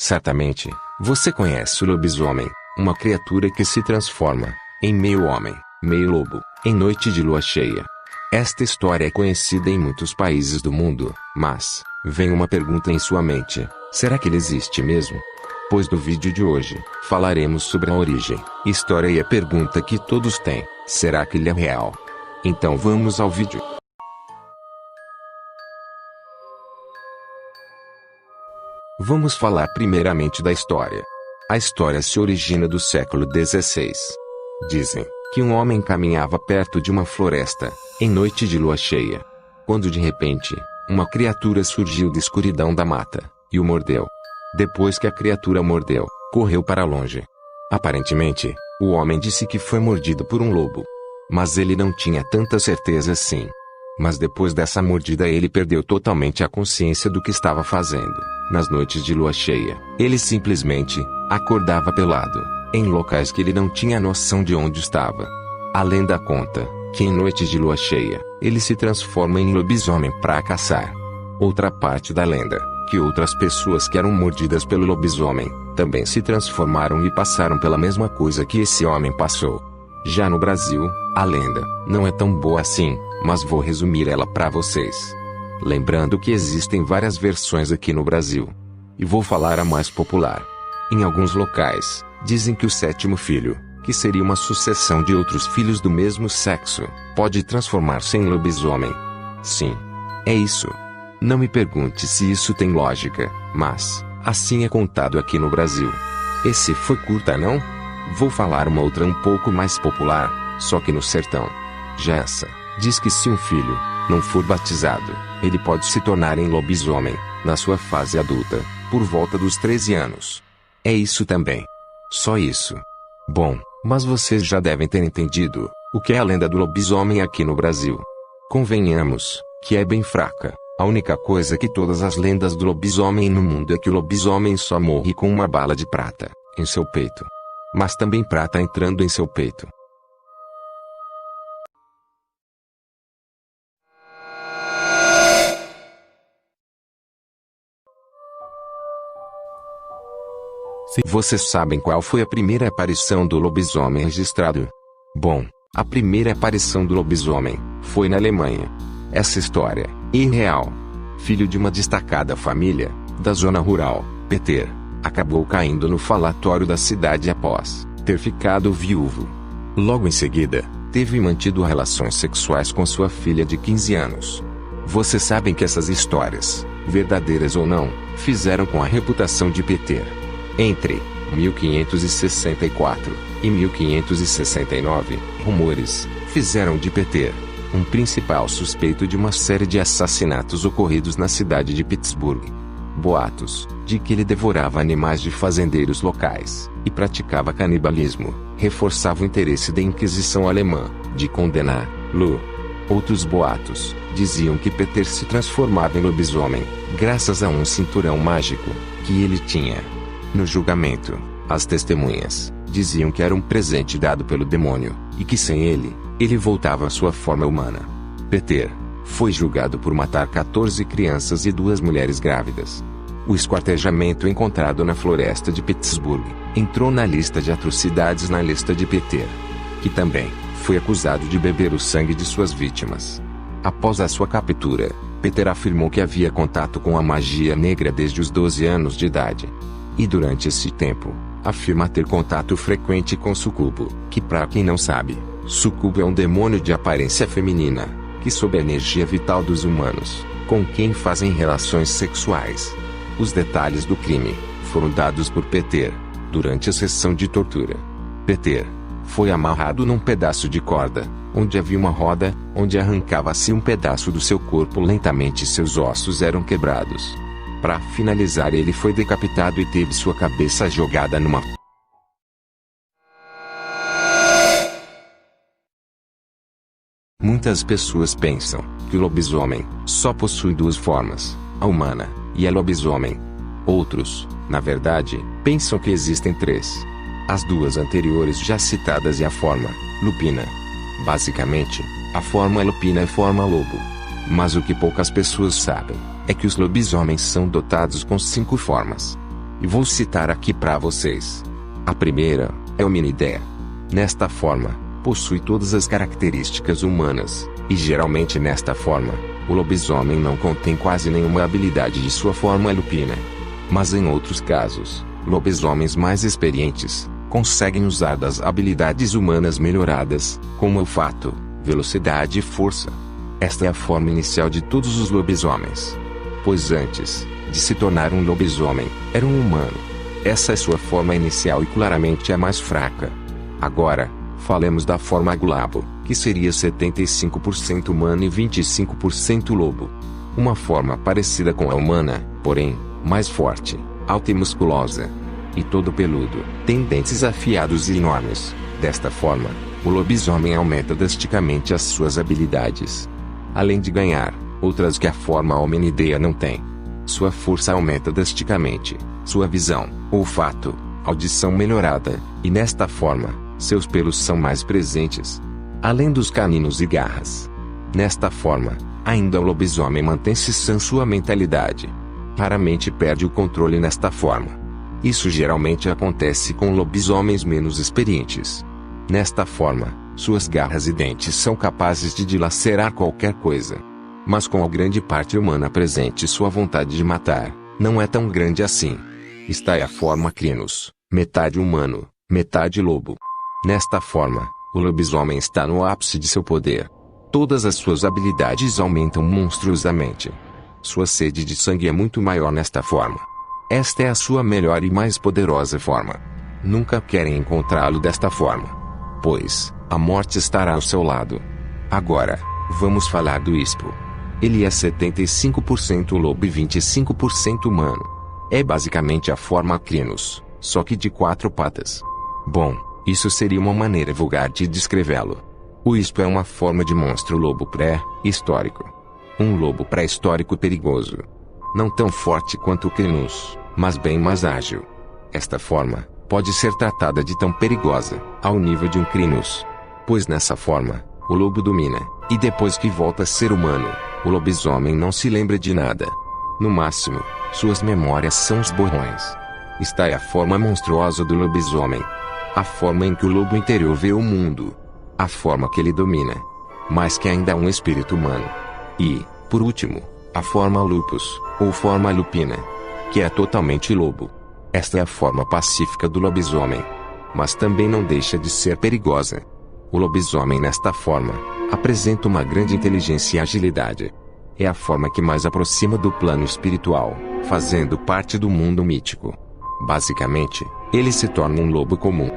Certamente, você conhece o lobisomem, uma criatura que se transforma em meio homem, meio lobo, em noite de lua cheia. Esta história é conhecida em muitos países do mundo, mas vem uma pergunta em sua mente: será que ele existe mesmo? Pois no vídeo de hoje, falaremos sobre a origem, história e a pergunta que todos têm: será que ele é real? Então vamos ao vídeo. Vamos falar primeiramente da história. A história se origina do século XVI. Dizem que um homem caminhava perto de uma floresta, em noite de lua cheia, quando de repente, uma criatura surgiu da escuridão da mata, e o mordeu. Depois que a criatura mordeu, correu para longe. Aparentemente, o homem disse que foi mordido por um lobo. Mas ele não tinha tanta certeza assim. Mas depois dessa mordida ele perdeu totalmente a consciência do que estava fazendo. Nas noites de lua cheia, ele simplesmente acordava pelado, em locais que ele não tinha noção de onde estava. A lenda conta que em noites de lua cheia, ele se transforma em lobisomem para caçar. Outra parte da lenda, que outras pessoas que eram mordidas pelo lobisomem, também se transformaram e passaram pela mesma coisa que esse homem passou. Já no Brasil, a lenda não é tão boa assim, mas vou resumir ela para vocês. Lembrando que existem várias versões aqui no Brasil. E vou falar a mais popular. Em alguns locais, dizem que o sétimo filho, que seria uma sucessão de outros filhos do mesmo sexo, pode transformar-se em lobisomem. Sim, é isso. Não me pergunte se isso tem lógica, mas assim é contado aqui no Brasil. Esse foi curta, não? Vou falar uma outra um pouco mais popular, só que no sertão. Já essa diz que se um filho não for batizado, ele pode se tornar em lobisomem, na sua fase adulta, por volta dos 13 anos. É isso também. Só isso. Bom, mas vocês já devem ter entendido o que é a lenda do lobisomem aqui no Brasil. Convenhamos que é bem fraca. A única coisa que todas as lendas do lobisomem no mundo é que o lobisomem só morre com uma bala de prata em seu peito. Mas também prata entrando em seu peito. Vocês sabem qual foi a primeira aparição do lobisomem registrado? Bom, a primeira aparição do lobisomem foi na Alemanha. Essa história é irreal. Filho de uma destacada família da zona rural, Peter acabou caindo no falatório da cidade após ter ficado viúvo. Logo em seguida, teve mantido relações sexuais com sua filha de 15 anos. Vocês sabem que essas histórias, verdadeiras ou não, fizeram com a reputação de Peter. Entre 1564 e 1569, rumores fizeram de Peter um principal suspeito de uma série de assassinatos ocorridos na cidade de Pittsburgh. Boatos de que ele devorava animais de fazendeiros locais e praticava canibalismo reforçavam o interesse da Inquisição alemã de condená-lo. Outros boatos diziam que Peter se transformava em lobisomem graças a um cinturão mágico que ele tinha. No julgamento, as testemunhas diziam que era um presente dado pelo demônio, e que sem ele, ele voltava à sua forma humana. Peter foi julgado por matar 14 crianças e 2 mulheres grávidas. O esquartejamento encontrado na floresta de Pittsburgh entrou na lista de atrocidades na lista de Peter, que também foi acusado de beber o sangue de suas vítimas. Após a sua captura, Peter afirmou que havia contato com a magia negra desde os 12 anos de idade. E durante esse tempo, afirma ter contato frequente com sucubo, que para quem não sabe, sucubo é um demônio de aparência feminina, que sob a energia vital dos humanos, com quem fazem relações sexuais. Os detalhes do crime foram dados por Peter, durante a sessão de tortura. Peter foi amarrado num pedaço de corda, onde havia uma roda, onde arrancava-se um pedaço do seu corpo lentamente e seus ossos eram quebrados. Para finalizar, ele foi decapitado e teve sua cabeça jogada numa. Muitas pessoas pensam que o lobisomem só possui 2 formas, a humana e a lobisomem. Outros, na verdade, pensam que existem 3. As 2 anteriores já citadas e a forma lupina. Basicamente, a forma lupina é forma lobo. Mas o que poucas pessoas sabem é que os lobisomens são dotados com 5 formas. e vou citar aqui para vocês. A primeira é o Hominidea. Nesta forma, possui todas as características humanas, e geralmente nesta forma, o lobisomem não contém quase nenhuma habilidade de sua forma lupina. Mas em outros casos, lobisomens mais experientes conseguem usar das habilidades humanas melhoradas, como olfato, velocidade e força. Esta é a forma inicial de todos os lobisomens. Pois antes de se tornar um lobisomem, era um humano. Essa é sua forma inicial e claramente é mais fraca. Agora, falemos da forma Gulabo, que seria 75% humano e 25% lobo. Uma forma parecida com a humana, porém, mais forte, alta e musculosa. E todo peludo, tem dentes afiados e enormes. Desta forma, o lobisomem aumenta drasticamente as suas habilidades. Além de ganhar outras que a forma Hominidea não tem. Sua força aumenta drasticamente, sua visão, olfato, audição melhorada, e nesta forma, seus pelos são mais presentes. Além dos caninos e garras. Nesta forma, ainda o lobisomem mantém-se sã sua mentalidade. Raramente perde o controle nesta forma. Isso geralmente acontece com lobisomens menos experientes. Nesta forma, suas garras e dentes são capazes de dilacerar qualquer coisa. Mas com a grande parte humana presente, sua vontade de matar não é tão grande assim. Está aí a forma Crinos, metade humano, metade lobo. Nesta forma, o lobisomem está no ápice de seu poder. Todas as suas habilidades aumentam monstruosamente. Sua sede de sangue é muito maior nesta forma. Esta é a sua melhor e mais poderosa forma. Nunca querem encontrá-lo desta forma, pois a morte estará ao seu lado. Agora, vamos falar do Ispo. Ele é 75% lobo e 25% humano. É basicamente a forma Crinos, só que de 4 patas. Bom, isso seria uma maneira vulgar de descrevê-lo. O Ispo é uma forma de monstro lobo pré-histórico. Um lobo pré-histórico perigoso. Não tão forte quanto o Crinos, mas bem mais ágil. Esta forma pode ser tratada de tão perigosa, ao nível de um Crinos. Pois nessa forma, o lobo domina, e depois que volta a ser humano, o lobisomem não se lembra de nada. No máximo, suas memórias são os borrões. Está aí a forma monstruosa do lobisomem. A forma em que o lobo interior vê o mundo. A forma que ele domina. Mas que ainda é um espírito humano. E, por último, a forma Lupus, ou forma lupina, que é totalmente lobo. Esta é a forma pacífica do lobisomem. Mas também não deixa de ser perigosa. O lobisomem nesta forma apresenta uma grande inteligência e agilidade. É a forma que mais aproxima do plano espiritual, fazendo parte do mundo mítico. Basicamente, ele se torna um lobo comum.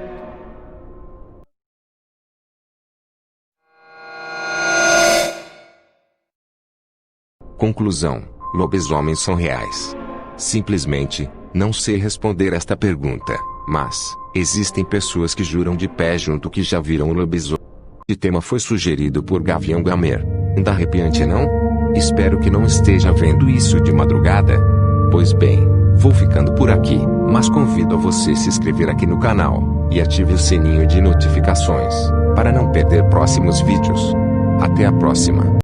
Conclusão: lobisomens são reais. Simplesmente, não sei responder esta pergunta, mas existem pessoas que juram de pé junto que já viram o lobisomem. O tema foi sugerido por Gavião Gamer. Ainda arrepiante, não? Espero que não esteja vendo isso de madrugada. Pois bem, vou ficando por aqui, mas convido a você se inscrever aqui no canal e ative o sininho de notificações para não perder próximos vídeos. Até a próxima.